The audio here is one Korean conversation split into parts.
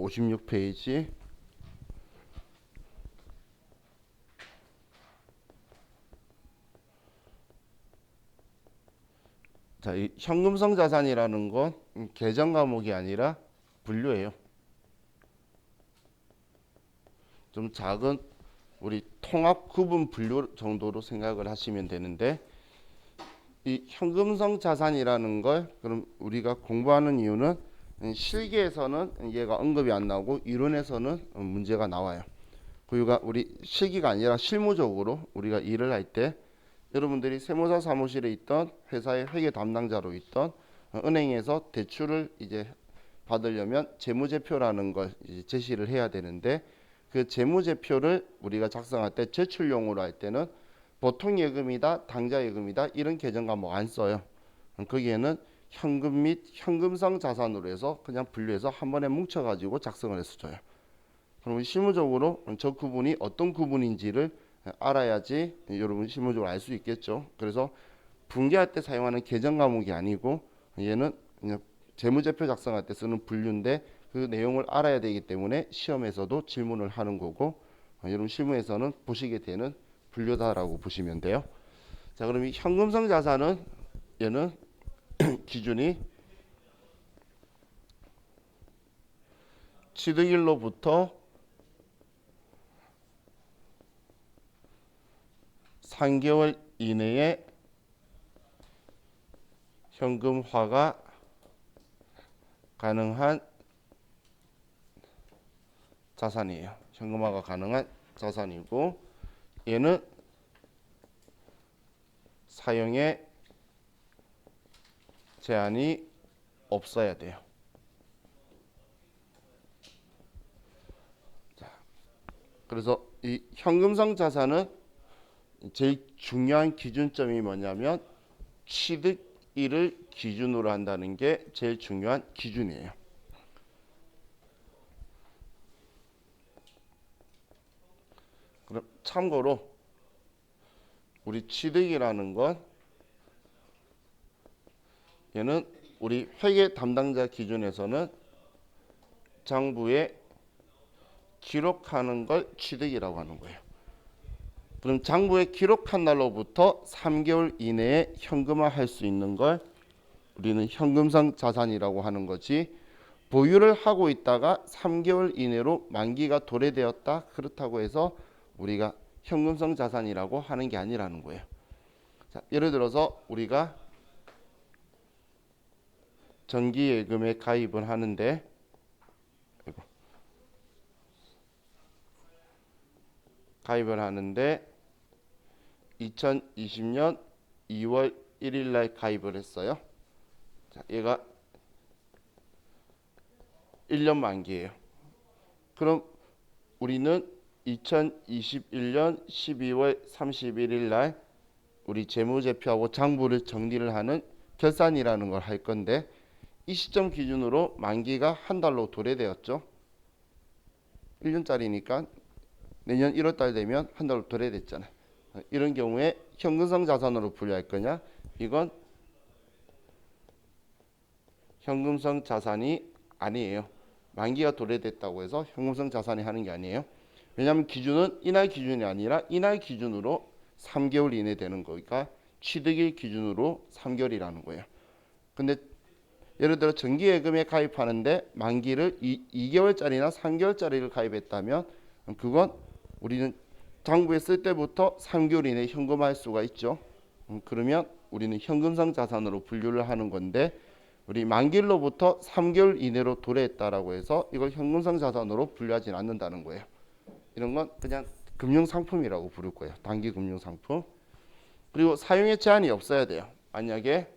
56페이지. 자, 이 현금성 자산이라는 건 계정 과목이 아니라 분류예요. 좀 작은 우리 통합 구분 분류 정도로 생각을 하시면 되는데, 이 현금성 자산이라는 걸 그럼 우리가 공부하는 이유는 실기에서는 얘가 언급이 안 나오고 이론에서는 문제가 나와요. 그리고 우리 실기가 아니라 실무적으로 우리가 일을 할 때 여러분들이 세무사 사무실에 있던 회사의 회계 담당자로 있던 은행에서 대출을 이제 받으려면 재무제표라는 걸 이제 제시를 해야 되는데, 그 재무제표를 우리가 작성할 때 제출용으로 할 때는 보통 예금이다, 당좌 예금이다 이런 계정 과목 안 써요. 거기에는 현금 및 현금성 자산으로 해서 그냥 분류해서 한 번에 뭉쳐가지고 작성을 해서 줘요. 그럼 실무적으로 저 구분이 어떤 구분인지를 알아야지 여러분 실무적으로 알 수 있겠죠. 그래서 분기할 때 사용하는 계정 과목이 아니고 얘는 그냥 재무제표 작성할 때 쓰는 분류인데, 그 내용을 알아야 되기 때문에 시험에서도 질문을 하는 거고 여러분 실무에서는 보시게 되는 분류다라고 보시면 돼요. 자, 그럼 이 현금성 자산은 얘는 기준이 취득일로부터 3개월 이내에 현금화가 가능한 자산이에요. 현금화가 가능한 자산이고, 얘는 사용에 제한이 없어야 돼요. 자, 그래서 이 현금성 자산은 제일 중요한 기준점이 뭐냐면 취득일을 기준으로 한다는 게 제일 중요한 기준이에요. 그럼 참고로 우리 취득이라는 건 얘는 우리 회계 담당자 기준에서는 장부에 기록하는 걸 취득이라고 하는 거예요. 그럼 장부에 기록한 날로부터 3개월 이내에 현금화할 수 있는 걸 우리는 현금성 자산이라고 하는 거지, 보유를 하고 있다가 3개월 이내로 만기가 도래되었다 그렇다고 해서 우리가 현금성 자산이라고 하는 게 아니라는 거예요. 자, 예를 들어서 우리가 정기예금에 가입을 하는데, 가입을 하는데 2020년 2월 1일 날 가입을 했어요. 자, 얘가 1년 만기예요. 그럼 우리는 2021년 12월 31일 날 우리 재무제표하고 장부를 정리를 하는 결산이라는 걸 할 건데, 이 시점 기준으로 만기가 한 달로 도래되었죠. 1년짜리니까 내년 1월 달 되면 한 달로 도래됐잖아요. 이런 경우에 현금성 자산으로 분류할 거냐? 이건 현금성 자산이 아니에요. 만기가 도래됐다고 해서 현금성 자산이 하는 게 아니에요. 왜냐하면 기준은 이날 기준이 아니라 이날 기준으로 3개월 이내 되는 거니까 취득일 기준으로 3개월이라는 거예요. 근데 예를 들어 정기예금에 가입하는데 만기를 2개월짜리나 3개월짜리를 가입했다면 그건 우리는 장부에 쓸 때부터 3개월 이내에 현금화할 수가 있죠. 그러면 우리는 현금성 자산으로 분류를 하는 건데, 우리 만기로부터 3개월 이내로 도래했다라고 해서 이걸 현금성 자산으로 분류하지 않는다는 거예요. 이런 건 그냥 금융상품이라고 부를 거예요. 단기 금융상품. 그리고 사용의 제한이 없어야 돼요. 만약에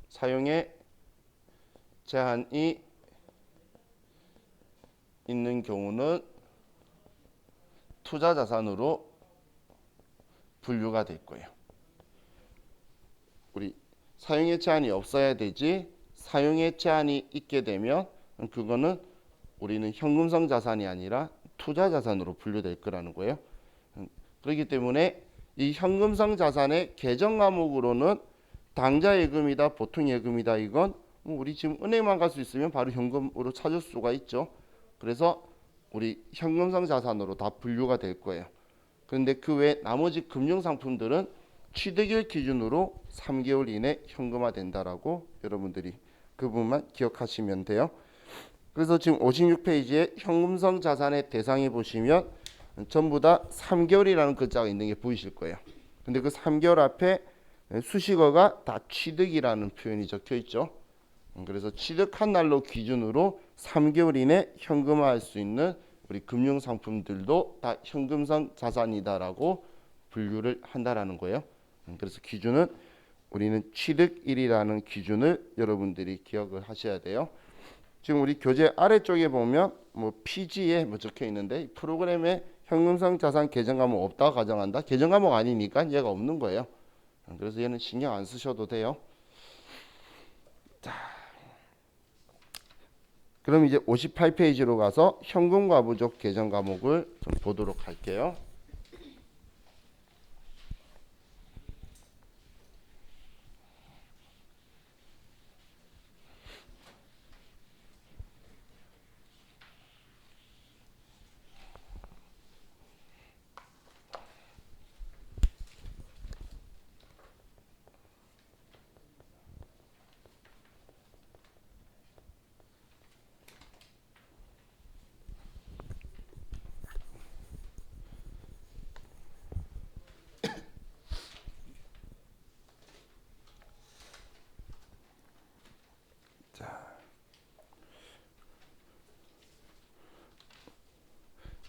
사용의 제한이 있는 경우는 투자 자산으로 분류가 될 거예요. 우리 사용의 제한이 없어야 되지, 사용의 제한이 있게 되면 그거는 우리는 현금성 자산이 아니라 투자 자산으로 분류될 거라는 거예요. 그렇기 때문에 이 현금성 자산의 계정 과목으로는 당좌 예금이다, 보통 예금이다 이건 우리 지금 은행만 갈 수 있으면 바로 현금으로 찾을 수가 있죠. 그래서 우리 현금성 자산으로 다 분류가 될 거예요. 그런데 그 외 나머지 금융상품들은 취득일 기준으로 3개월 이내 현금화된다라고 여러분들이 그 부분만 기억하시면 돼요. 그래서 지금 56페이지에 현금성 자산의 대상에 보시면 전부 다 3개월이라는 글자가 있는 게 보이실 거예요. 근데 그 3개월 앞에 수식어가 다 취득이라는 표현이 적혀 있죠. 그래서 취득한 날로 기준으로 3개월 이내 현금화할 수 있는 우리 금융상품들도 다 현금성 자산이다라고 분류를 한다라는 거예요. 그래서 기준은 우리는 취득일이라는 기준을 여러분들이 기억을 하셔야 돼요. 지금 우리 교재 아래쪽에 보면 PG에 적혀 있는데 프로그램에 현금성 자산 계정 과목 없다고 가정한다. 계정 과목 아니니까 얘가 없는 거예요. 그래서 얘는 신경 안 쓰셔도 돼요. 자, 그럼 이제 58페이지로 가서 현금과 부족 계정 과목을 좀 보도록 할게요.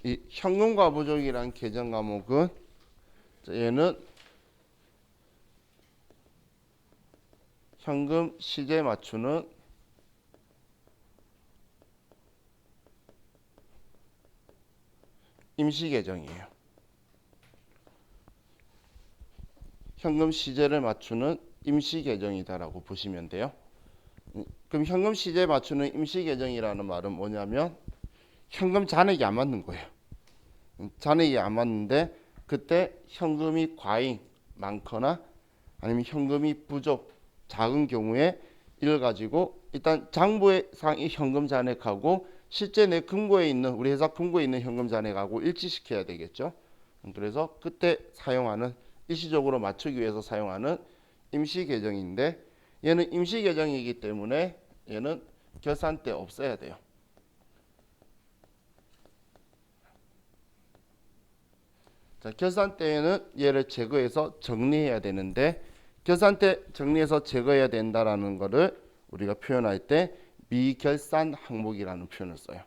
이 현금과 부족이란 계정 과목은 얘는 현금 시제 맞추는 임시 계정이에요. 현금 시제를 맞추는 임시 계정이다라고 보시면 돼요. 그럼 현금 시제 맞추는 임시 계정이라는 말은 뭐냐면 현금 잔액이 안 맞는 거예요. 잔액이 안 맞는데 그때 현금이 과잉 많거나 아니면 현금이 부족 작은 경우에 이를 가지고 일단 장부의 상이 현금 잔액하고 실제 내 금고에 있는 우리 회사 금고에 있는 현금 잔액하고 일치시켜야 되겠죠. 그래서 그때 사용하는 일시적으로 맞추기 위해서 사용하는 임시 계정인데 얘는 임시 계정이기 때문에 얘는 결산 때 없애야 돼요. 자, 결산 때에는 얘를 제거해서 정리해야 되는데 결산 때 정리해서 제거해야 된다라는 거를 우리가 표현할 때 미결산 항목이라는 표현을 써요.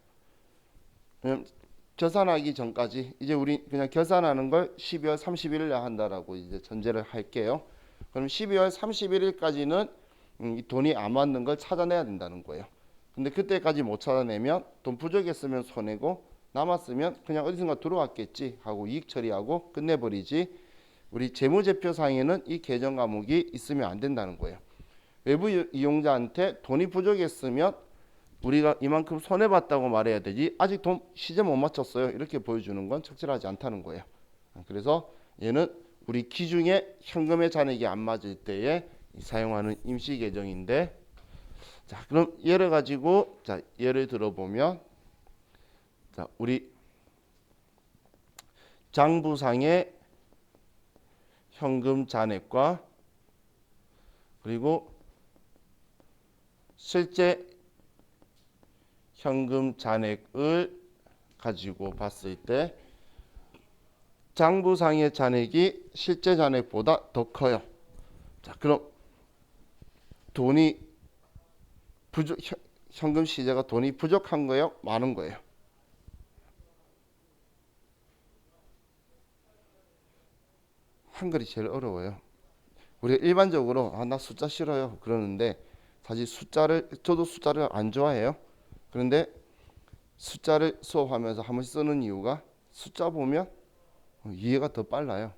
결산하기 전까지 이제 우리 그냥 결산하는 걸 12월 31일에 한다라고 이제 전제를 할게요. 그럼 12월 31일까지는 이 돈이 안 맞는 걸 찾아내야 된다는 거예요. 근데 그때까지 못 찾아내면 돈 부족했으면 손해고 남았으면 그냥 어디선가 들어왔겠지 하고 이익 처리하고 끝내버리지 우리 재무제표상에는 이 계정 과목이 있으면 안 된다는 거예요. 외부 이용자한테 돈이 부족했으면 우리가 이만큼 손해봤다고 말해야 되지 아직 돈 시제 못 맞췄어요 이렇게 보여주는 건 적절하지 않다는 거예요. 그래서 얘는 우리 기준에 현금의 잔액이 안 맞을 때에 사용하는 임시 계정인데 자 그럼 예를 가지고 자 예를 들어보면 자, 우리 장부상의 현금 잔액과 그리고 실제 현금 잔액을 가지고 봤을 때 장부상의 잔액이 실제 잔액보다 더 커요. 자, 그럼 돈이 현금 시제가 돈이 부족한 거예요? 많은 거예요? 한글이 제일 어려워요. 우리가 일반적으로 나 숫자 싫어요 그러는데 사실 저도 숫자를 안 좋아해요. 그런데 숫자를 수업하면서 한 번씩 쓰는 이유가 숫자 보면 이해가 더 빨라요.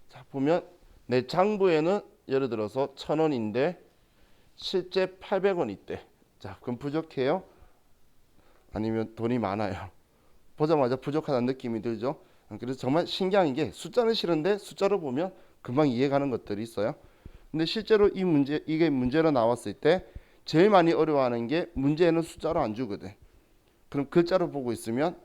자 보면 내 장부에는 예를 들어서 1,000원인데 실제 800원 있대. 자 그럼 부족해요? 아니면 돈이 많아요? 보자마자 부족하다는 느낌이 들죠. 그래서 정말 신기한 게 숫자는 싫은데 숫자로 보면 금방 이해가는 것들이 있어요. 근데 실제로 이게 문제로 나왔을 때 제일 많이 어려워하는 게 문제는 숫자로 안 주거든. 그럼 글자로 보고 있으면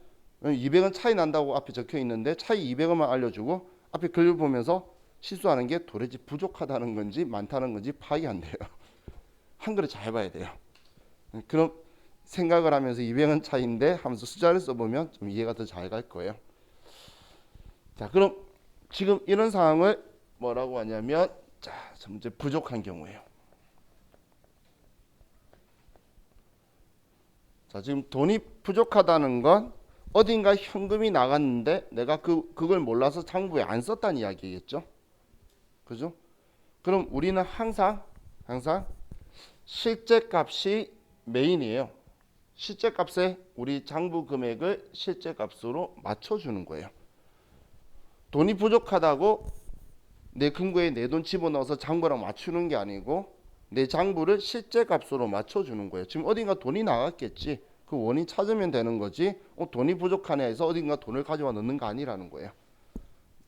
200원 차이 난다고 앞에 적혀 있는데 차이 200원만 알려주고 앞에 글 보면서 실수하는 게 도대체 부족하다는 건지 많다는 건지 파악이 안 돼요. 한글을 잘 봐야 돼요. 그럼 생각을 하면서 200원 차이인데 하면서 숫자를 써보면 좀 이해가 더 잘 갈 거예요. 자, 그럼 지금 이런 상황을 뭐라고 하냐면 자, 문제 부족한 경우예요. 자, 지금 돈이 부족하다는 건 어딘가 현금이 나갔는데 내가 그걸 몰라서 장부에 안 썼다는 이야기겠죠. 그죠? 그럼 우리는 항상 실제 값이 메인이에요. 실제 값에 우리 장부 금액을 실제 값으로 맞춰주는 거예요. 돈이 부족하다고 내 금고에 내 돈 집어넣어서 장부랑 맞추는 게 아니고 내 장부를 실제 값으로 맞춰주는 거예요. 지금 어딘가 돈이 나갔겠지. 그 원인 찾으면 되는 거지. 돈이 부족하네 해서 어딘가 돈을 가져와 넣는 거 아니라는 거예요.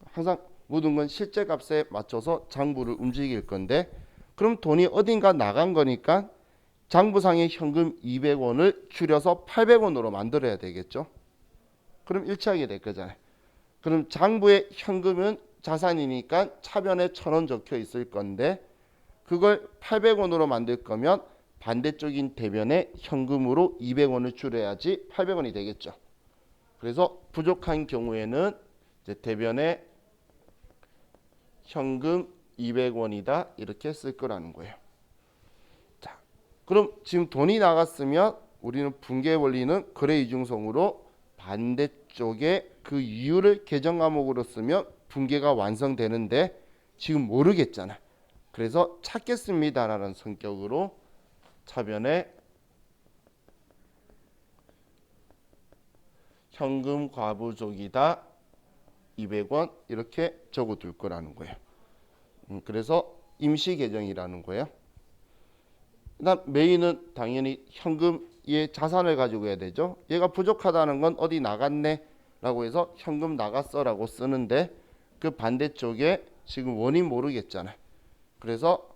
항상 모든 건 실제 값에 맞춰서 장부를 움직일 건데 그럼 돈이 어딘가 나간 거니까 장부상의 현금 200원을 줄여서 800원으로 만들어야 되겠죠. 그럼 일치하게 될 거잖아요. 그럼 장부의 현금은 자산이니까 차변에 1,000원 적혀 있을 건데 그걸 800원으로 만들 거면 반대쪽인 대변에 현금으로 200원을 줄여야지 800원이 되겠죠. 그래서 부족한 경우에는 이제 대변에 현금 200원이다 이렇게 쓸 거라는 거예요. 자, 그럼 지금 돈이 나갔으면 우리는 분계 원리는 거래 이중성으로 반대쪽에 그 이유를 계정 과목으로 쓰면 분계가 완성되는데 지금 모르겠잖아. 그래서 찾겠습니다라는 성격으로 차변에 현금 과부족이다 200원 이렇게 적어둘 거라는 거예요. 그래서 임시 계정이라는 거예요. 그다음 메인은 당연히 현금의 자산을 가지고 해야 되죠. 얘가 부족하다는 건 어디 나갔네 라고 해서 현금 나갔어 라고 쓰는데 그 반대쪽에 지금 원인 모르겠잖아. 그래서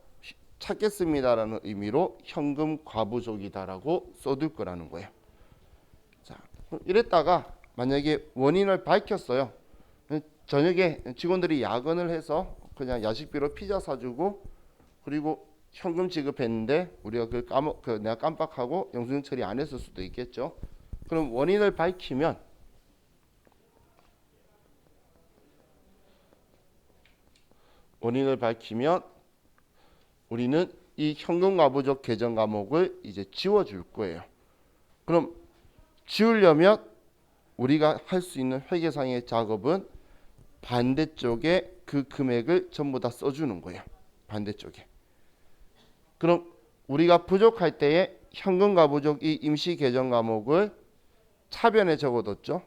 찾겠습니다라는 의미로 현금 과부족이다라고 써둘 거라는 거예요. 자, 이랬다가 만약에 원인을 밝혔어요. 저녁에 직원들이 야근을 해서 그냥 야식비로 피자 사주고 그리고 현금 지급했는데 우리가 내가 깜빡하고 영수증 처리 안 했을 수도 있겠죠. 그럼 원인을 밝히면 우리는 이 현금 과부족 계정 과목을 이제 지워줄 거예요. 그럼 지우려면 우리가 할 수 있는 회계상의 작업은 반대쪽에 그 금액을 전부 다 써주는 거예요. 반대쪽에. 그럼 우리가 부족할 때에 현금 과부족 이 임시 계정 과목을 차변에 적어뒀죠.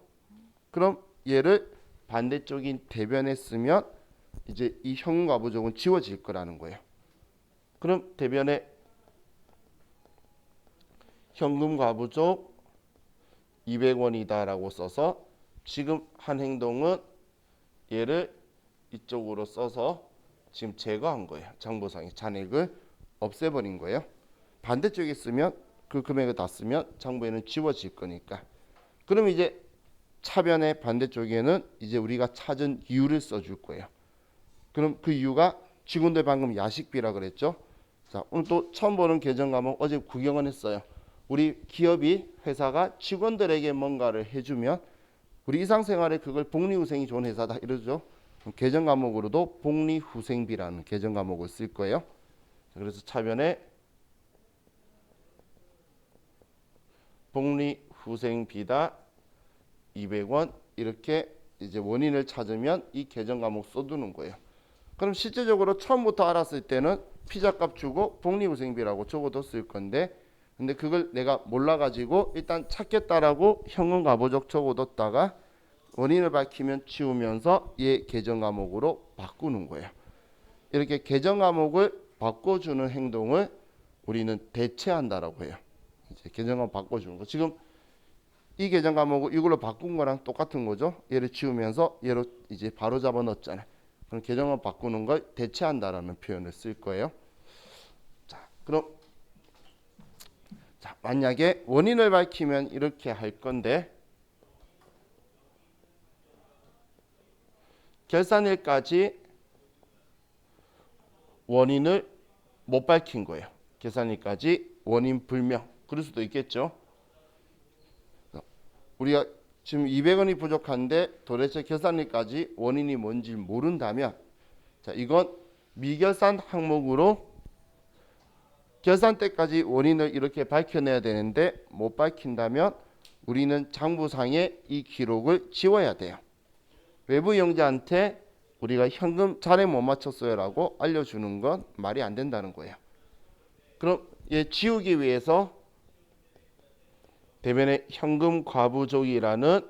그럼 얘를 반대쪽인 대변에 쓰면 이제 이 현금 과부족은 지워질 거라는 거예요. 그럼 대변에 현금 과부족 200원이다 라고 써서 지금 한 행동은 얘를 이쪽으로 써서 지금 제거한 거예요. 장부상의 잔액을 없애버린 거예요. 반대쪽에 쓰면 그 금액을 다 쓰면 장부에는 지워질 거니까. 그럼 이제 차변의 반대쪽에는 이제 우리가 찾은 이유를 써줄 거예요. 그럼 그 이유가 직원들 방금 야식비라 그랬죠. 자, 오늘 또 처음 보는 계정 과목 어제 구경은 했어요. 우리 기업이 회사가 직원들에게 뭔가를 해주면 우리 일상생활에 그걸 복리후생이 좋은 회사다 이러죠. 계정 과목으로도 복리후생비라는 계정 과목을 쓸 거예요. 그래서 차변에 복리후생비다 200원 이렇게 이제 원인을 찾으면 이 계정 과목 써두는 거예요. 그럼 실제적으로 처음부터 알았을 때는 피자값 주고 복리후생비라고 적어뒀을 건데 근데 그걸 내가 몰라가지고 일단 찾겠다라고 현금 과부족 적어뒀다가 원인을 밝히면 지우면서 얘 계정 과목으로 바꾸는 거예요. 이렇게 계정 과목을 바꿔주는 행동을 우리는 대체한다라고 해요. 이제 계정 과목 바꿔주는 거. 지금 이 계정 과목을 이걸로 바꾼 거랑 똑같은 거죠. 얘를 지우면서 얘로 이제 바로 잡아 넣었잖아요. 그럼 계정 과목 바꾸는 걸 대체한다라는 표현을 쓸 거예요. 자, 그럼 만약에 원인을 밝히면 이렇게 할 건데 결산일까지 원인을 못 밝힌 거예요. 계산일까지 원인 불명. 그럴 수도 있겠죠. 우리가 지금 200원이 부족한데 도대체 결산일까지 원인이 뭔지 모른다면 자, 이건 미결산 항목으로 결산 때까지 원인을 이렇게 밝혀내야 되는데 못 밝힌다면 우리는 장부상에 이 기록을 지워야 돼요. 외부 영자한테 우리가 현금 잔액 못 맞췄어요 라고 알려주는 건 말이 안 된다는 거예요. 그럼 얘 지우기 위해서 대면에 현금 과부족이라는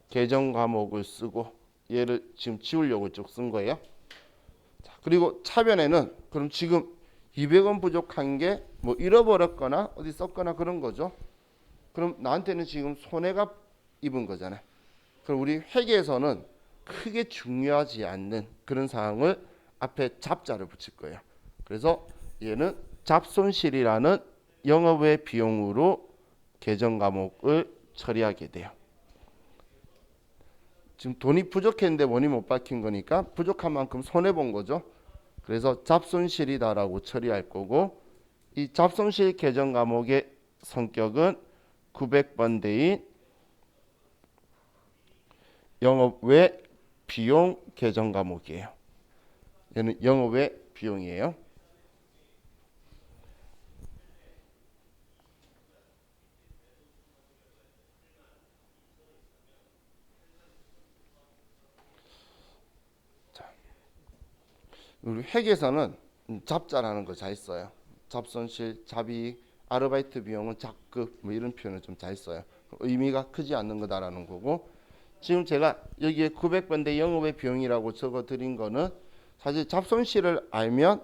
계정 과목을 쓰고 얘를 지금 지우려고 쭉 쓴 거예요. 자, 그리고 차변에는 그럼 지금 200원 부족한 게 뭐 잃어버렸거나 어디 썼거나 그런 거죠. 그럼 나한테는 지금 손해가 입은 거잖아요. 그럼 우리 회계에서는 크게 중요하지 않는 그런 사항을 앞에 잡자를 붙일 거예요. 그래서 얘는 잡손실이라는 영업외 비용으로 계정 과목을 처리하게 돼요. 지금 돈이 부족했는데 원인 못 밝힌 거니까 부족한 만큼 손해 본 거죠. 그래서 잡손실이다라고 처리할 거고 이 잡손실 계정 과목의 성격은 900번대인 영업외 비용 계정 과목이에요. 얘는 영업외 비용이에요. 자, 우리 회계에서는 잡자라는 거 잘 써요. 잡손실, 잡이익, 아르바이트 비용은 잡급 뭐 이런 표현을 좀 잘 써요. 의미가 크지 않는 거다라는 거고 지금 제가 여기에 900번대 영업외 비용이라고 적어 드린 거는 사실 잡손실을 알면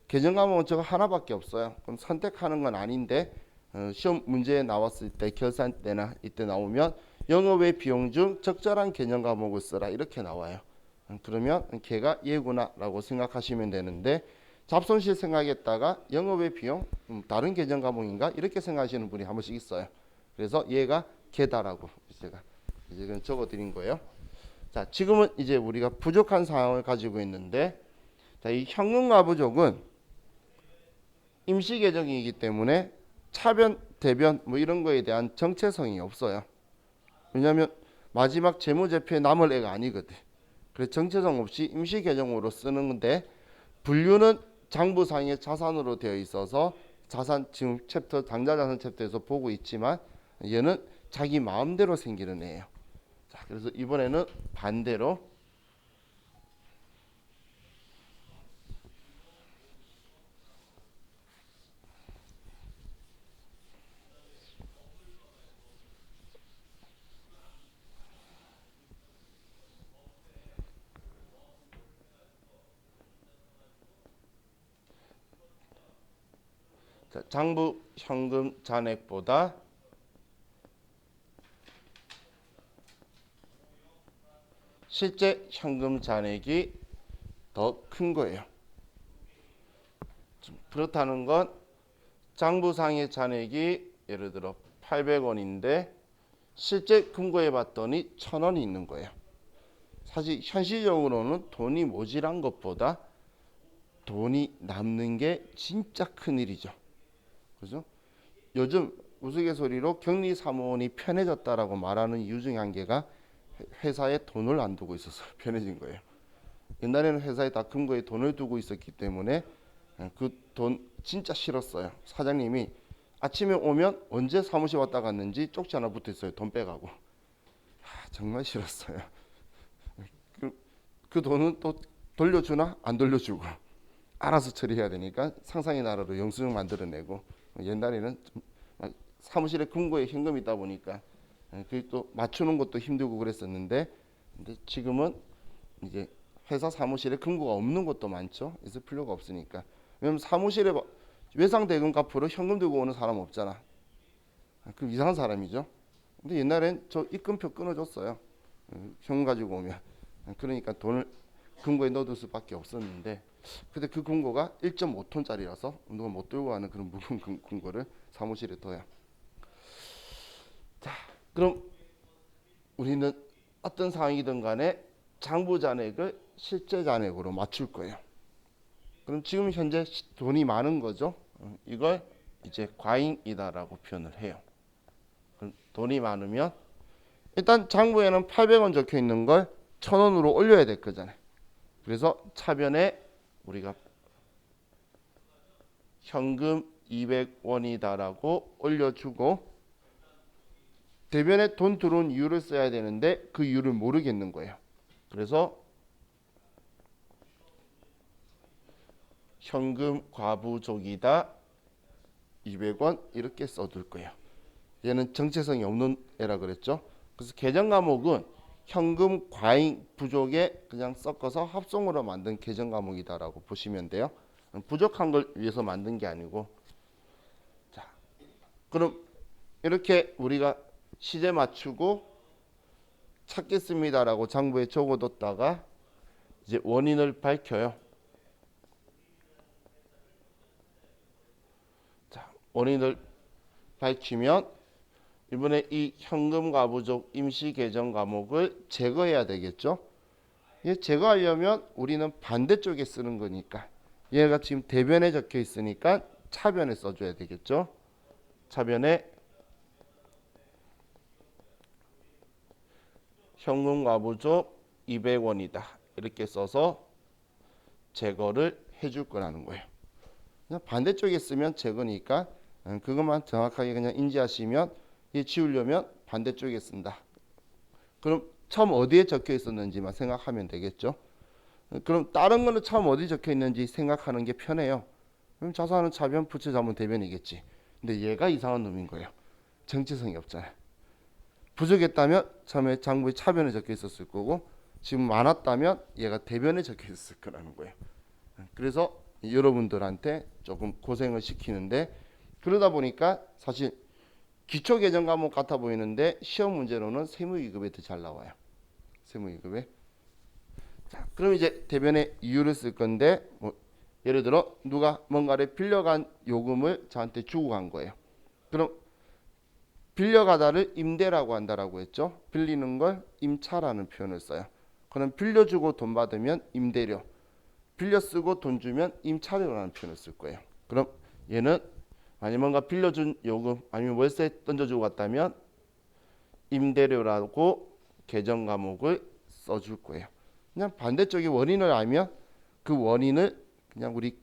계정 과목은 저거 하나밖에 없어요. 그럼 선택하는 건 아닌데 시험 문제에 나왔을 때 결산 때나 이때 나오면 영업외 비용 중 적절한 계정 과목을 써라 이렇게 나와요. 그러면 걔가 얘구나라고 생각하시면 되는데 잡손실 생각했다가 영업외 비용 다른 계정 과목인가 이렇게 생각하시는 분이 한 번씩 있어요. 그래서 얘가 걔다라고 제가 이제 적어 드린 거예요. 자, 지금은 이제 우리가 부족한 상황을 가지고 있는데 자, 이 현금과 부족은 임시 계정이기 때문에 차변, 대변 뭐 이런 거에 대한 정체성이 없어요. 왜냐하면 마지막 재무제표에 남을 애가 아니거든. 그래서 정체성 없이 임시 계정으로 쓰는 건데 분류는 장부상의 자산으로 되어 있어서 자산 지금 챕터 당좌자산 챕터에서 보고 있지만 얘는 자기 마음대로 생기는 애예요. 자, 그래서 이번에는 반대로 자, 장부 현금 잔액보다 실제 현금 잔액이 더 큰 거예요. 그렇다는 건 장부상의 잔액이 예를 들어 800원인데 실제 금고에 봤더니 1000원이 있는 거예요. 사실 현실적으로는 돈이 모자란 것보다 돈이 남는 게 진짜 큰일이죠. 그죠? 요즘 우스갯소리로 격리사무원이 편해졌다라고 말하는 이유 중에 한 개가 회사에 돈을 안 두고 있어서 편해진 거예요. 옛날에는 회사에 다 금고에 돈을 두고 있었기 때문에 그 돈 진짜 싫었어요. 사장님이 아침에 오면 언제 사무실 왔다 갔는지 쪽지 하나 붙어 있어요. 돈 빼가고. 정말 싫었어요. 그 돈은 또 돌려주나 안 돌려주고 알아서 처리해야 되니까 상상의 나라로 영수증 만들어내고 옛날에는 좀 사무실에 금고에 현금이 있다 보니까 그 또 맞추는 것도 힘들고 그랬었는데 근데 지금은 이제 회사 사무실에 금고가 없는 것도 많죠. 있을 필요가 없으니까. 왜냐면 사무실에 외상 대금 갚으러 현금 들고 오는 사람 없잖아. 그 이상한 사람이죠. 근데 옛날엔 저 입금표 끊어줬어요. 현금 가지고 오면. 그러니까 돈을 금고에 넣어둘 수밖에 없었는데, 근데 그 금고가 1.5톤짜리라서 누가 못 들고 가는 그런 무거운 금고를 사무실에 둬요. 자, 그럼 우리는 어떤 상황이든 간에 장부 잔액을 실제 잔액으로 맞출 거예요. 그럼 지금 현재 돈이 많은 거죠. 이걸 이제 과잉이다라고 표현을 해요. 그럼 돈이 많으면 일단 장부에는 800원 적혀 있는 걸 1000원으로 올려야 될 거잖아요. 그래서 차변에 우리가 현금 200원이다라고 올려주고, 대변에 돈 들어온 이유를 써야 되는데 그 이유를 모르겠는 거예요. 그래서 현금 과부족이다 200원 이렇게 써둘 거예요. 얘는 정체성이 없는 애라 그랬죠. 그래서 계정 과목은 현금 과잉 부족에 그냥 섞어서 합성으로 만든 계정 과목이다라고 보시면 돼요. 부족한 걸 위해서 만든 게 아니고. 자, 그럼 이렇게 우리가 시제 맞추고 찾겠습니다라고 장부에 적어뒀다가 이제 원인을 밝혀요. 자, 원인을 밝히면 이번에 이 현금 과부족 임시 계정 과목을 제거해야 되겠죠. 얘 제거하려면 우리는 반대쪽에 쓰는 거니까, 얘가 지금 대변에 적혀 있으니까 차변에 써줘야 되겠죠. 차변에 현금 과부족 200원이다 이렇게 써서 제거를 해줄 거라는 거예요. 그냥 반대쪽에 쓰면 제거니까 그것만 정확하게 그냥 인지하시면, 이 지우려면 반대쪽에 쓴다. 그럼 처음 어디에 적혀 있었는지만 생각하면 되겠죠. 그럼 다른 거는 처음 어디 적혀 있는지 생각하는 게 편해요. 그럼 자산은 차변, 부채, 자본, 대변이겠지. 근데 얘가 이상한 놈인 거예요. 정체성이 없잖아요. 부족했다면 처음에 장부에 차변에 적혀 있었을 거고, 지금 많았다면 얘가 대변에 적혀 있을 거라는 거예요. 그래서 여러분들한테 조금 고생을 시키는데, 그러다 보니까 사실 기초 계정 과목 같아 보이는데 시험 문제로는 세무위급에 더 잘 나와요. 세무위급에. 자, 그럼 이제 대변에 이유를 쓸 건데, 예를 들어 누가 뭔가를 빌려간 요금을 저한테 주고 간 거예요. 그럼 빌려가다를 임대라고 한다라고 했죠. 빌리는 걸 임차라는 표현을 써요. 그럼 빌려주고 돈 받으면 임대료, 빌려 쓰고 돈 주면 임차료라는 표현을 쓸 거예요. 그럼 얘는 만약 뭔가 빌려준 요금 아니면 월세 던져주고 갔다면 임대료라고 계정 과목을 써줄 거예요. 그냥 반대쪽에 원인을 알면 그 원인을 그냥 우리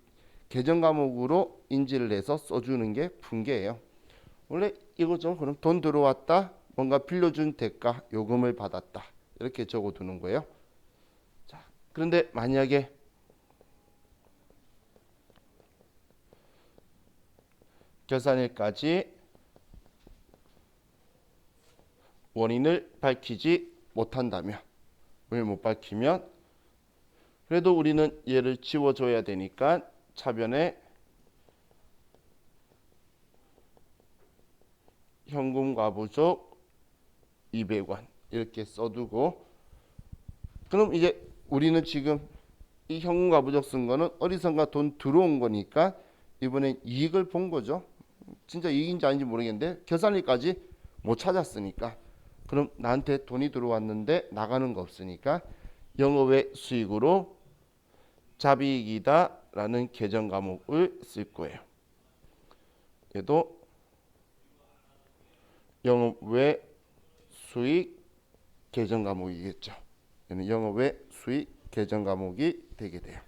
계정 과목으로 인지를 해서 써주는 게 분계예요. 원래 이거죠. 그럼 돈 들어왔다, 뭔가 빌려준 대가 요금을 받았다 이렇게 적어두는 거예요. 자, 그런데 만약에 결산일까지 원인을 밝히지 못한다면, 왜 못 밝히면 그래도 우리는 얘를 지워줘야 되니까 차변에 현금 과부족 200원 이렇게 써두고, 그럼 이제 우리는 지금 이 현금 과부족 쓴 거는 어디선가 돈 들어온 거니까 이번에 이익을 본 거죠. 진짜 이익인지 아닌지 모르겠는데 결산일까지 못 찾았으니까, 그럼 나한테 돈이 들어왔는데 나가는 거 없으니까 영업외 수익으로 잡이익이다 라는 계정 과목을 쓸 거예요. 얘도 영업외 수익 계정 과목이겠죠. 얘는 영업외 수익 계정 과목이 되게 돼요.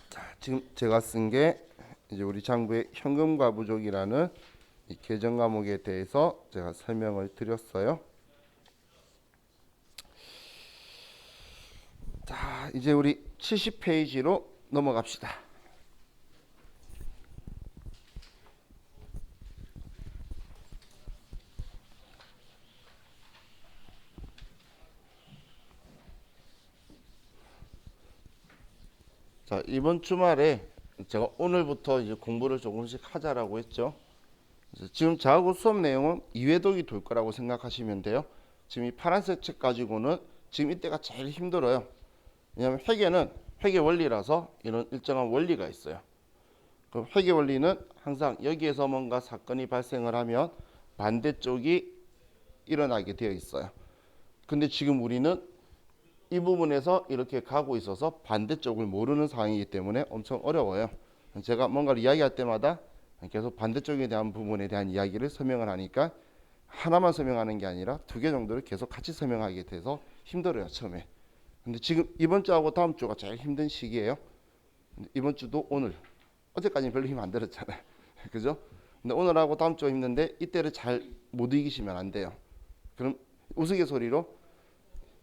자, 지금 제가 쓴 게 이제 우리 장부의 현금 과부족이라는 이 계정 과목에 대해서 제가 설명을 드렸어요. 자, 이제 우리 70페이지로 넘어갑시다. 자, 이번 주말에 제가 오늘부터 이제 공부를 조금씩 하자라고 했죠. 그래서 지금 저하고 수업 내용은 이회독이 돌 거라고 생각하시면 돼요. 지금 이 파란색 책 가지고는 지금 이때가 제일 힘들어요. 왜냐하면 회계는 회계 원리라서 이런 일정한 원리가 있어요. 그럼 회계 원리는 항상 여기에서 뭔가 사건이 발생을 하면 반대쪽이 일어나게 되어 있어요. 근데 지금 우리는 이 부분에서 이렇게 가고 있어서 반대쪽을 모르는 상황이기 때문에 엄청 어려워요. 제가 뭔가를 이야기할 때마다 계속 반대쪽에 대한 부분에 대한 이야기를 설명을 하니까 하나만 설명하는 게 아니라 두 개 정도를 계속 같이 설명하게 돼서 힘들어요, 처음에. 근데 지금 이번 주하고 다음 주가 제일 힘든 시기예요. 이번 주도 오늘, 어제까지는 별로 힘 안 들었잖아요. 그죠? 근데 오늘하고 다음 주가 힘든데 이때를 잘 못 이기시면 안 돼요. 그럼 우스갯소리로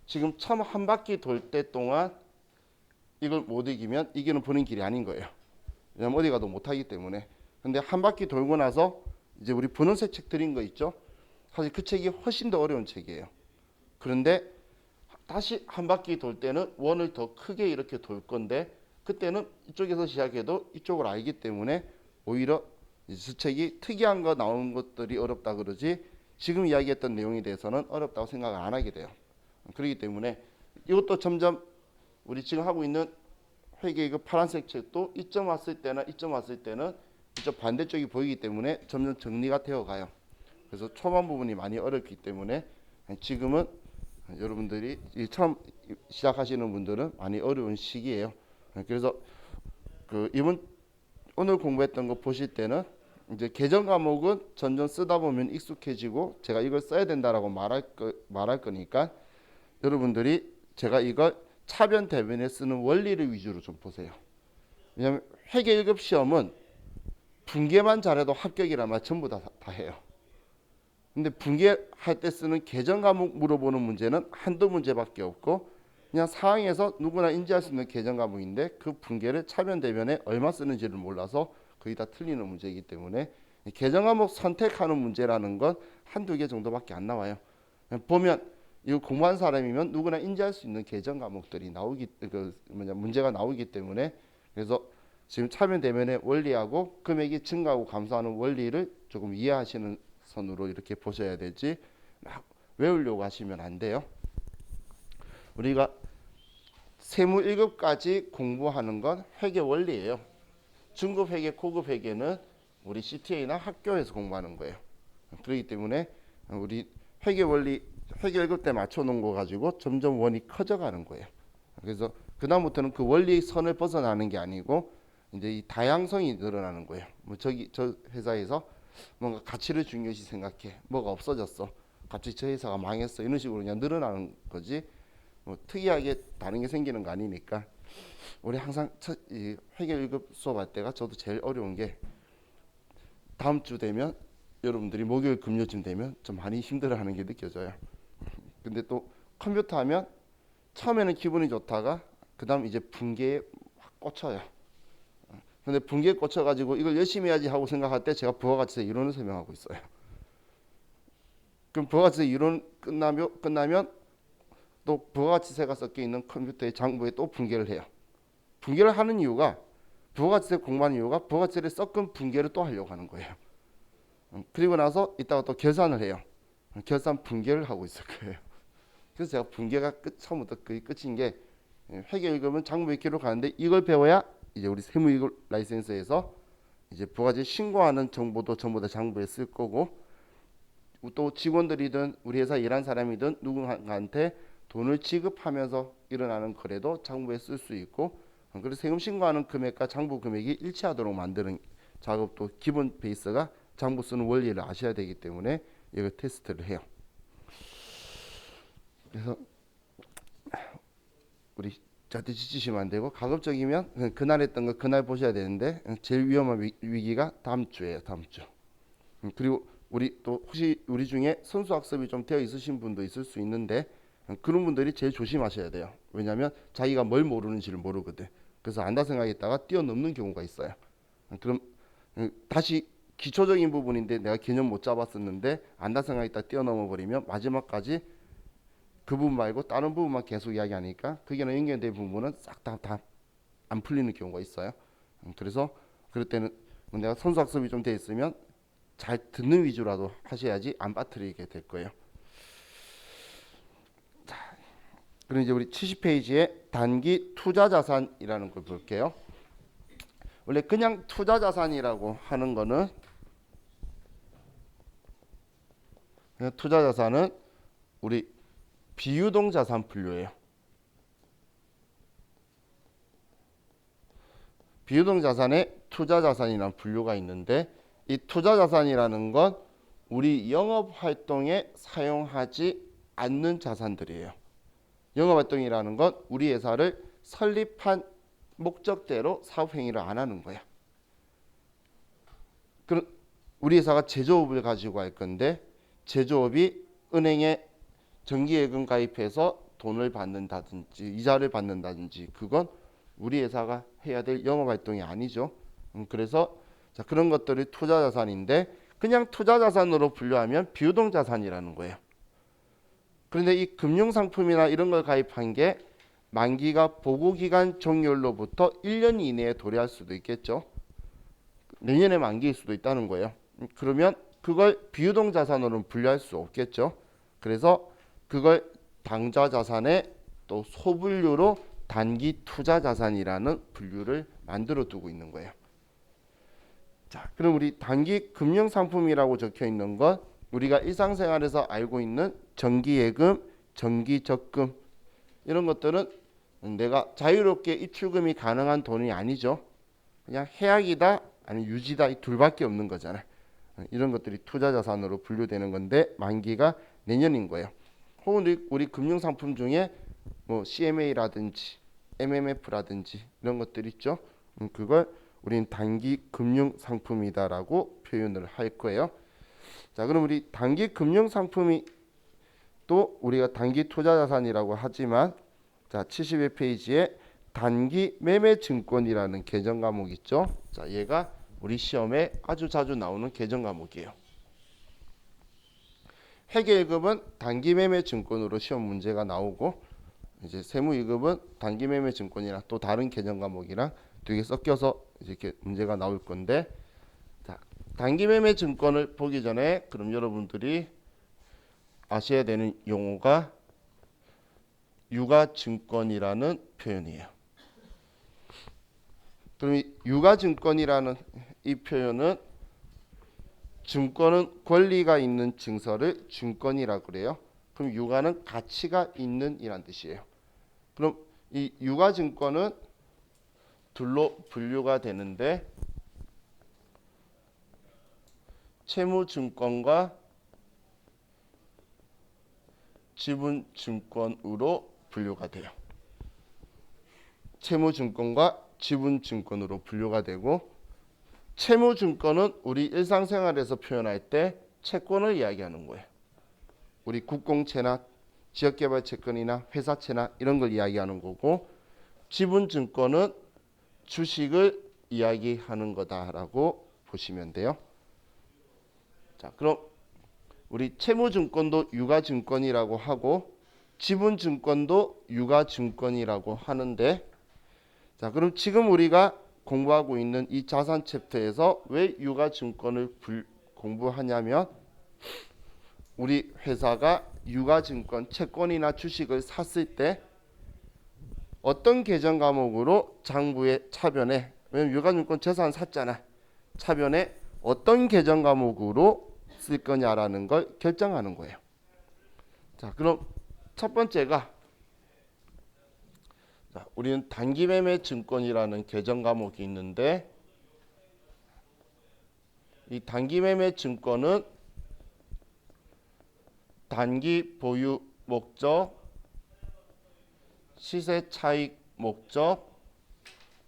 지금 처음 한 바퀴 돌 때 동안 이걸 못 이기면 이기는 보는 길이 아닌 거예요. 왜냐면 어디 가도 못 하기 때문에. 근데 한 바퀴 돌고 나서 이제 우리 분홍색 책 드린 거 있죠? 사실 그 책이 훨씬 더 어려운 책이에요. 그런데 다시 한 바퀴 돌 때는 원을 더 크게 이렇게 돌 건데 그때는 이쪽에서 시작해도 이쪽을 알기 때문에 오히려 수책이 특이한 거 나오는 것들이 어렵다 그러지 지금 이야기했던 내용에 대해서는 어렵다고 생각을 안 하게 돼요. 그렇기 때문에 이것도 점점 우리 지금 하고 있는 회계 그 파란색 책도 이점 왔을 때나 이점 왔을 때는 이쪽 반대쪽이 보이기 때문에 점점 정리가 되어 가요. 그래서 초반 부분이 많이 어렵기 때문에 지금은 여러분들이 처음 시작하시는 분들은 많이 어려운 시기예요. 그래서 그 이번 오늘 공부했던 거 보실 때는 이제 계정 과목은 점점 쓰다 보면 익숙해지고 제가 이걸 써야 된다라고 말할 거니까 여러분들이 제가 이걸 차변 대변에 쓰는 원리를 위주로 좀 보세요. 왜냐하면 회계 1급 시험은 분계만 잘해도 합격이란 말 전부 다 해요. 근데 분계할 때 쓰는 계정 과목 물어보는 문제는 한두 문제밖에 없고 그냥 상황에서 누구나 인지할 수 있는 계정 과목인데 그 분계를 차변 대변에 얼마 쓰는지를 몰라서 거의 다 틀리는 문제이기 때문에 계정 과목 선택하는 문제라는 건 한두 개 정도밖에 안 나와요. 보면 이거 공부한 사람이면 누구나 인지할 수 있는 계정 과목들이 문제가 나오기 때문에 그래서 지금 차변 대변의 원리하고 금액이 증가하고 감소하는 원리를 조금 이해하시는 선으로 이렇게 보셔야 되지 막 외우려고 하시면 안 돼요. 우리가 세무 1급까지 공부하는 건 회계 원리예요. 중급 회계, 고급 회계는 우리 CTA나 학교에서 공부하는 거예요. 그렇기 때문에 우리 회계 원리 회계 1급 때 맞춰 놓은 거 가지고 점점 원이 커져가는 거예요. 그래서 그다음부터는 그 원리 선을 벗어나는 게 아니고 이제 이 다양성이 늘어나는 거예요. 뭐 저 회사에서 뭔가 가치를 중요시 생각해. 뭐가 없어졌어. 갑자기 저 회사가 망했어. 이런 식으로 그냥 늘어나는 거지. 뭐 특이하게 다른 게 생기는 거 아니니까. 우리 항상 이 회계 1급 수업할 때가 저도 제일 어려운 게 다음 주 되면 여러분들이 목요일 금요일쯤 되면 좀 많이 힘들어하는 게 느껴져요. 근데 또 컴퓨터 하면 처음에는 기분이 좋다가 그다음 이제 분계에 확 꽂혀요. 근데 분기에 꽂혀가지고 이걸 열심히 해야지 하고 생각할 때 제가 부가가치세 이론을 설명하고 있어요. 그럼 부가가치세 이론 끝나면 또 부가가치세가 섞여 있는 컴퓨터의 장부에 또 분계를 해요. 분계를 하는 이유가 부가가치세 공부하는 이유가 부가가치세를 섞은 분계를 또 하려고 하는 거예요. 그리고 나서 이따가 또 계산을 해요. 결산 분계를 하고 있을 거예요. 그래서 제가 분계가 처음부터 거의 끝인 게 회계 1급은 장부에 기록하는데 이걸 배워야 이제 우리 세무 1급 라이센스에서 이제 부가세 신고하는 정보도 전부 다 장부에 쓸 거고 또 직원들이든 우리 회사 일한 사람이든 누군가한테 돈을 지급하면서 일어나는 거래도 장부에 쓸 수 있고 그래서 세금 신고하는 금액과 장부 금액이 일치하도록 만드는 작업도 기본 베이스가 장부 쓰는 원리를 아셔야 되기 때문에 이거 테스트를 해요. 그래서 우리 저한테 지치시면 안 되고 가급적이면 그날 했던 거 그날 보셔야 되는데 제일 위험한 위기가 다음 주예요. 다음 주. 그리고 우리 또 혹시 우리 중에 선수 학습이 좀 되어 있으신 분도 있을 수 있는데 그런 분들이 제일 조심하셔야 돼요. 왜냐하면 자기가 뭘 모르는지를 모르거든. 그래서 안다 생각했다가 뛰어넘는 경우가 있어요. 그럼 다시 기초적인 부분인데 내가 개념 못 잡았었는데 안다 생각했다 뛰어넘어 버리면 마지막까지 그 부분 말고 다른 부분만 계속 이야기하니까 그게 연결된 부분은 싹 다 안 풀리는 경우가 있어요. 그래서 그럴 때는 내가 선수학습이 좀 돼 있으면 잘 듣는 위주라도 하셔야지 안 빠뜨리게 될 거예요. 자, 그럼 이제 우리 70페이지에 단기 투자 자산이라는 걸 볼게요. 원래 그냥 투자 자산이라고 하는 거는 투자 자산은 우리 비유동 자산 분류예요. 비유동 자산에 투자 자산이라는 분류가 있는데 이 투자 자산이라는 건 우리 영업 활동에 사용하지 않는 자산들이에요. 영업 활동이라는 건 우리 회사를 설립한 목적대로 사업 행위를 안 하는 거야. 그럼 우리 회사가 제조업을 가지고 할 건데 제조업이 은행에 정기예금 가입해서 돈을 받는다든지 이자를 받는다든지 그건 우리 회사가 해야 될 영업 활동이 아니죠. 그래서 자, 그런 것들이 투자 자산인데 그냥 투자 자산으로 분류하면 비유동 자산이라는 거예요. 그런데 이 금융 상품이나 이런 걸 가입한 게 만기가 보고기간 종료로부터 1년 이내에 도래할 수도 있겠죠. 내년에 만기일 수도 있다는 거예요. 그러면 그걸 비유동 자산으로는 분류할 수 없겠죠. 그래서 그걸 당좌 자산의 또 소분류로 단기 투자 자산이라는 분류를 만들어 두고 있는 거예요. 자, 그럼 우리 단기 금융 상품이라고 적혀 있는 건 우리가 일상생활에서 알고 있는 정기예금, 정기적금 이런 것들은 내가 자유롭게 입출금이 가능한 돈이 아니죠. 그냥 해약이다 아니면 유지다 이 둘밖에 없는 거잖아요. 이런 것들이 투자 자산으로 분류되는 건데 만기가 내년인 거예요. 혹은 우리 금융 상품 중에 뭐 CMA라든지 MMF라든지 이런 것들 있죠. 그걸 우리는 단기 금융 상품이다라고 표현을 할 거예요. 자, 그럼 우리 단기 금융 상품이 또 우리가 단기 투자 자산이라고 하지만 자, 71페이지에 단기 매매 증권이라는 개정 과목 있죠. 자, 얘가 우리 시험에 아주 자주 나오는 개정 과목이에요. 회계 1급은 단기 매매 증권으로 시험 문제가 나오고 이제 세무 2급은 단기 매매 증권이랑 또 다른 개정 과목이랑 두 개 섞여서 이렇게 문제가 나올 건데 자, 단기 매매 증권을 보기 전에 그럼 여러분들이 아셔야 되는 용어가 유가증권이라는 표현이에요. 그럼 이 유가증권이라는 이 표현은 증권은 권리가 있는 증서를 증권이라고 그래요. 그럼 유가는 가치가 있는 이란 뜻이에요. 그럼 이 유가증권은 둘로 분류가 되는데 채무증권과 지분증권으로 분류가 돼요. 채무증권과 지분증권으로 분류가 되고 채무증권은 우리 일상생활에서 표현할 때 채권을 이야기하는 거예요. 우리 국공채나 지역개발채권이나 회사채나 이런 걸 이야기하는 거고 지분증권은 주식을 이야기하는 거다라고 보시면 돼요. 자, 그럼 우리 채무증권도 유가증권이라고 하고 지분증권도 유가증권이라고 하는데 자, 그럼 지금 우리가 공부하고 있는 이 자산 챕터에서 왜 유가증권을 공부하냐면 우리 회사가 유가증권 채권이나 주식을 샀을 때 어떤 개정 과목으로 장부의 차변에 왜냐면 유가증권 재산 샀잖아. 차변에 어떤 개정 과목으로 쓸 거냐라는 걸 결정하는 거예요. 자, 그럼 첫 번째가 자, 우리는 단기매매 증권이라는 개정 과목이 있는데 이 단기매매 증권은 단기 보유 목적, 시세 차익 목적,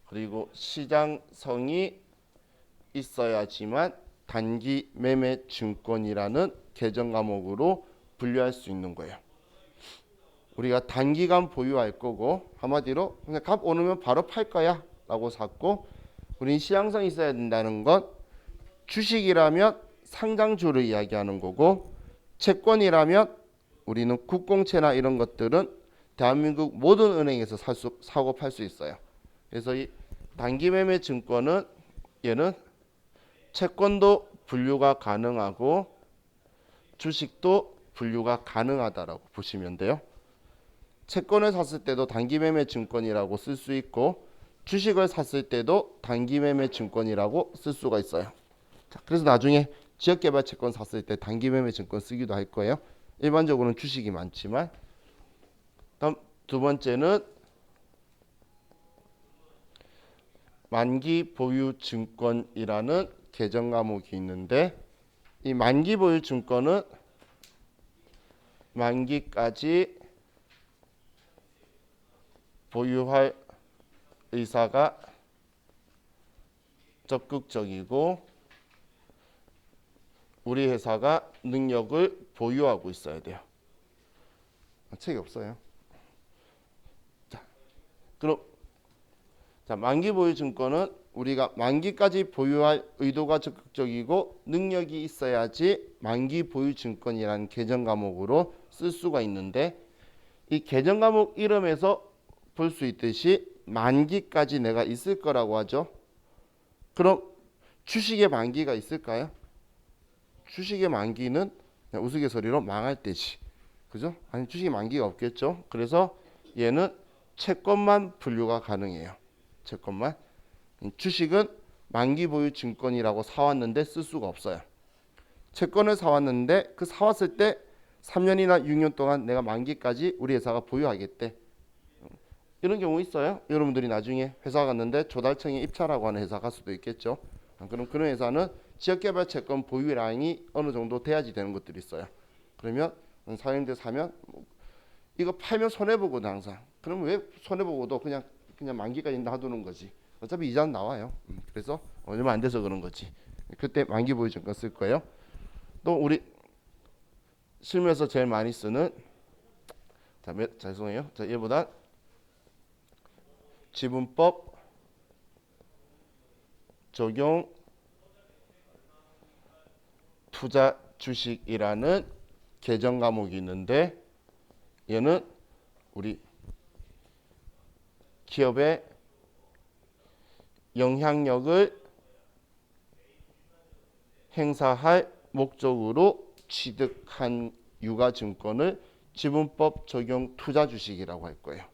그리고 시장성이 있어야지만 단기 매매 증권이라는 개정 과목으로 분류할 수 있는 거예요. 우리가 단기간 보유할 거고 한마디로 그냥 값 오르면 바로 팔 거야 라고 샀고 우린 시장성이 있어야 된다는 건 주식이라면 상장주를 이야기하는 거고 채권이라면 우리는 국공채나 이런 것들은 대한민국 모든 은행에서 사고 팔 수 있어요. 그래서 이 단기 매매 증권은 얘는 채권도 분류가 가능하고 주식도 분류가 가능하다라고 보시면 돼요. 채권을 샀을 때도 단기 매매 증권이라고 쓸 수 있고 주식을 샀을 때도 단기 매매 증권이라고 쓸 수가 있어요. 자, 그래서 나중에 지역개발 채권 샀을 때 단기 매매 증권 쓰기도 할 거예요. 일반적으로는 주식이 많지만. 다음 두 번째는 만기 보유 증권이라는 계정 과목이 있는데 이 만기 보유 증권은 만기까지 보유할 의사가 적극적이고 우리 회사가 능력을 보유하고 있어야 돼요. 책이 없어요. 자, 그럼 만기 보유 증권은 우리가 만기까지 보유할 의도가 적극적이고 능력이 있어야지 만기 보유 증권이라는 계정 과목으로 쓸 수가 있는데 이 계정 과목 이름에서 볼 수 있듯이 만기까지 내가 있을 거라고 하죠. 그럼 주식의 만기가 있을까요? 주식의 만기는 그냥 우스갯소리로 망할 때지. 그죠? 아니 주식의 만기가 없겠죠. 그래서 얘는 채권만 분류가 가능해요. 채권만. 주식은 만기 보유 증권이라고 사왔는데 쓸 수가 없어요. 채권을 사왔는데 그 사왔을 때 3년이나 6년 동안 내가 만기까지 우리 회사가 보유하겠대. 이런 경우 있어요. 여러분들이 나중에 회사 갔는데 조달청에 입찰하고 하는 회사 갈 수도 있겠죠. 그럼 그런 회사는 지역개발 채권 보유 라인이 어느 정도 돼야지 되는 것들이 있어요. 그러면 사장님들 사면 이거 팔면 손해보거든 항상. 그러면 왜 손해보고도 그냥 만기까지 놔두는 거지. 어차피 이자는 나와요. 그래서 얼마 안 돼서 그런 거지. 그때 만기 보유 증권 쓸 거예요. 또 우리 실무에서 제일 많이 쓰는 죄송해요. 얘보다 지분법 적용 투자 주식이라는 계정 과목이 있는데 얘는 우리 기업의 영향력을 행사할 목적으로 취득한 유가증권을 지분법 적용 투자 주식이라고 할 거예요.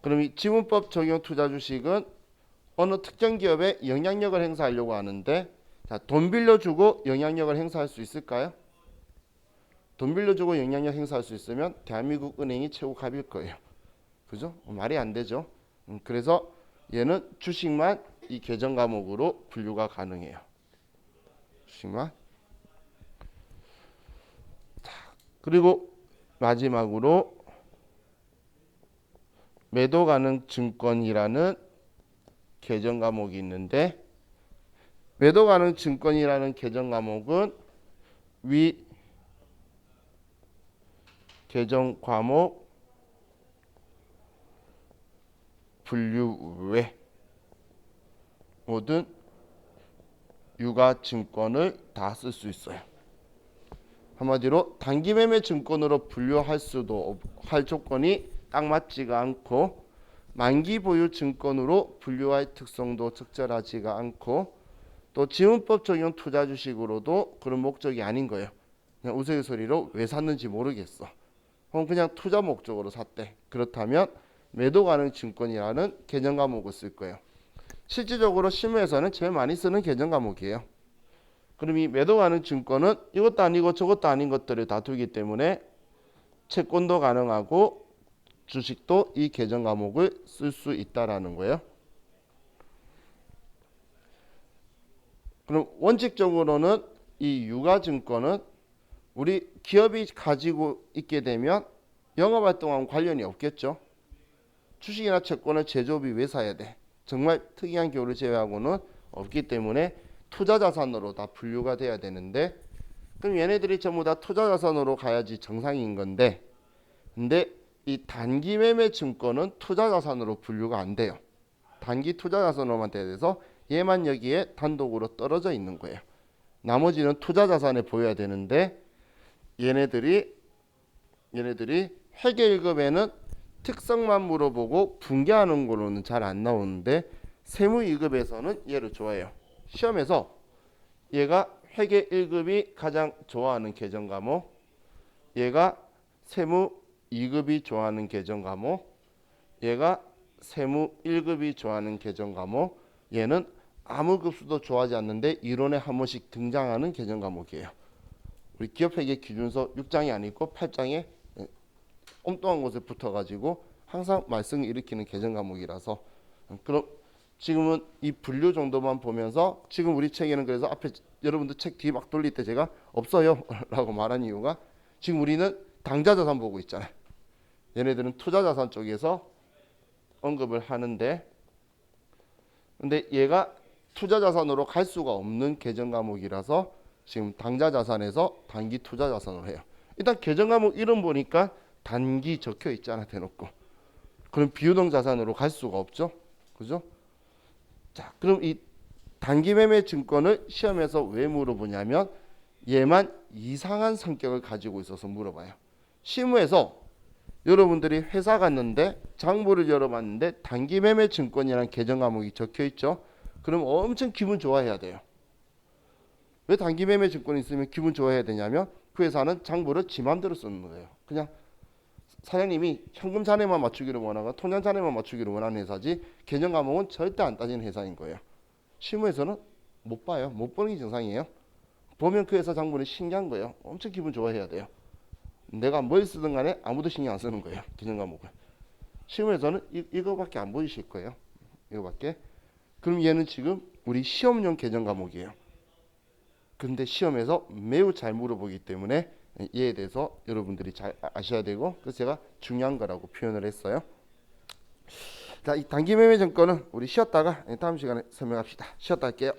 그럼 이 지분법 적용 투자 주식은 어느 특정 기업에 영향력을 행사하려고 하는데 돈 빌려주고 영향력을 행사할 수 있을까요? 돈 빌려주고 영향력 행사할 수 있으면 대한민국 은행이 최고 갑일 거예요. 그죠? 말이 안 되죠. 그래서 얘는 주식만 이 계정 과목으로 분류가 가능해요. 주식만. 그리고 마지막으로 매도 가능 증권이라는 계정 과목이 있는데 매도 가능 증권이라는 계정 과목은 위 계정 과목 분류 외 모든 유가 증권을 다 쓸 수 있어요. 한마디로 단기 매매 증권으로 분류할 수도 할 조건이 딱 맞지가 않고 만기 보유 증권으로 분류할 특성도 적절하지가 않고 또 지분법 적용 투자 주식으로도 그런 목적이 아닌 거예요. 그냥 우스갯소리로 왜 샀는지 모르겠어. 혹은 그냥 투자 목적으로 샀대. 그렇다면 매도 가능 증권이라는 계정 과목을 쓸 거예요. 실질적으로 실무에서는 제일 많이 쓰는 계정 과목이에요. 그럼 이 매도 가능 증권은 이것도 아니고 저것도 아닌 것들을 다투기 때문에 채권도 가능하고 주식도 이 계정 과목을 쓸 수 있다라는 거예요. 그럼 원칙적으로는 이 유가증권은 우리 기업이 가지고 있게 되면 영업활동하고 관련이 없겠죠. 주식이나 채권을 제조업이 왜 사야 돼? 정말 특이한 경우를 제외하고는 없기 때문에 투자자산으로 다 분류가 돼야 되는데 그럼 얘네들이 전부 다 투자자산으로 가야지 정상인 건데 근데 이 단기 매매 증권은 투자자산으로 분류가 안 돼요. 단기 투자자산으로만 돼서 얘만 여기에 단독으로 떨어져 있는 거예요. 나머지는 투자자산에 보여야 되는데 얘네들이 회계일급에는 특성만 물어보고 분개하는 거로는 잘 안 나오는데 세무 2급에서는 얘를 좋아해요. 시험에서 얘가 회계 1급이 가장 좋아하는 계정 과목, 얘가 세무 2급이 좋아하는 계정 과목, 얘가 세무 1급이 좋아하는 계정 과목, 얘는 아무 급수도 좋아하지 않는데 이론에 한 번씩 등장하는 계정 과목이에요. 우리 기업회계 기준서 6장이 아니고 8장에 엉뚱한 곳에 붙어가지고 항상 말썽을 일으키는 계정 과목이라서 그럼 지금은 이 분류 정도만 보면서 지금 우리 책에는 그래서 앞에 여러분들 책 뒤 막 돌릴 때 제가 없어요 라고 말한 이유가 지금 우리는 당좌자산 보고 있잖아요. 얘네들은 투자자산 쪽에서 언급을 하는데 근데 얘가 투자자산으로 갈 수가 없는 계정 과목이라서 지금 당좌자산에서 단기 투자자산으로 해요. 일단 계정 과목 이름 보니까 단기 적혀 있잖아 대놓고. 그럼 비유동 자산으로 갈 수가 없죠. 그죠? 자, 그럼 이 단기 매매 증권을 시험에서 왜 물어보냐면 얘만 이상한 성격을 가지고 있어서 물어봐요. 실무에서 여러분들이 회사 갔는데 장부를 열어봤는데 단기 매매 증권이라는 계정 과목이 적혀 있죠. 그럼 엄청 기분 좋아해야 돼요. 왜 단기 매매 증권이 있으면 기분 좋아해야 되냐면 그 회사는 장부를 지 맘대로 쓰는 거예요. 그냥 사장님이 현금 잔액만 맞추기를 원하고 통장 잔액만 맞추기를 원하는 회사지 계정 과목은 절대 안 따지는 회사인 거예요. 실무에서는 못 봐요. 못 보는 게 정상이에요. 보면 그 회사 장부는 신기한 거예요. 엄청 기분 좋아해야 돼요. 내가 뭘 쓰든 간에 아무도 신경 안 쓰는 거예요. 계정 과목을. 실무에서는 이거밖에 안 보이실 거예요. 이거밖에. 그럼 얘는 지금 우리 시험용 계정 과목이에요. 근데 시험에서 매우 잘 물어보기 때문에 이에 대해서 여러분들이 잘 아셔야 되고 그래서 제가 중요한 거라고 표현을 했어요. 자, 이 단기 매매 증권은 우리 쉬었다가 다음 시간에 설명합시다. 쉬었다 할게요.